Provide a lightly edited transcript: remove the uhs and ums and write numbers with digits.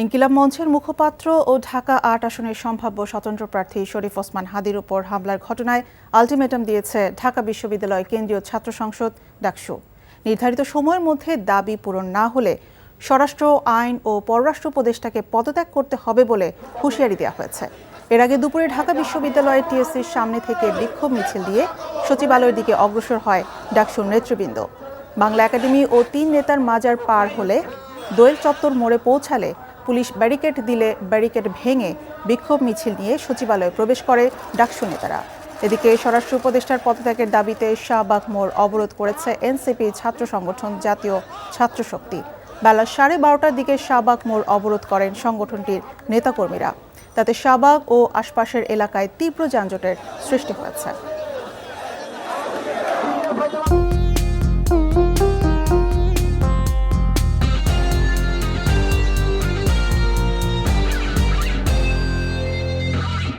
ইনকিলাব মঞ্চের মুখপাত্র ও ঢাকা ৮ আসনের সম্ভাব্য স্বতন্ত্র প্রার্থী শরীফ ওসমান হাদীর উপর হামলার ঘটনায় আলটিমেটাম দিয়েছে ঢাকা বিশ্ববিদ্যালয় কেন্দ্রীয় ছাত্র সংসদ ডাকসু। নির্ধারিত সময়ের মধ্যে দাবি পূরণ না হলে স্বরাষ্ট্র, আইন ও পররাষ্ট্র উপদেষ্টাকে পদত্যাগ করতে হবে বলে হুঁশিয়ারি দেওয়া হয়েছে। এর আগে দুপুরে ঢাকা বিশ্ববিদ্যালয়ের টিএসসির সামনে থেকে বিক্ষোভ মিছিল দিয়ে সচিবালয়ের দিকে অগ্রসর হয় ডাকসুর নেতৃবৃন্দ। বাংলা একাডেমি ও ৩ নেতার মাজার পার হলে দোয়েল চত্বর মোড়ে পৌঁছালে পুলিশ ব্যারিকেড দিলে ব্যারিকেড ভেঙে বিক্ষোভ মিছিল নিয়ে সচিবালয়ে প্রবেশ করে ডাকসু নেতারা। এদিকে স্বরাষ্ট্র উপদেষ্টার পদত্যাগের দাবিতে শাহবাগ মোড় অবরোধ করেছে এনসিপি ছাত্র সংগঠন জাতীয় ছাত্র শক্তি। বেলা 12:30টার দিকে শাহবাগ মোড় অবরোধ করেন সংগঠনটির নেতাকর্মীরা। তাতে শাহবাগ ও আশপাশের এলাকায় তীব্র যানজটের সৃষ্টি হয়েছে।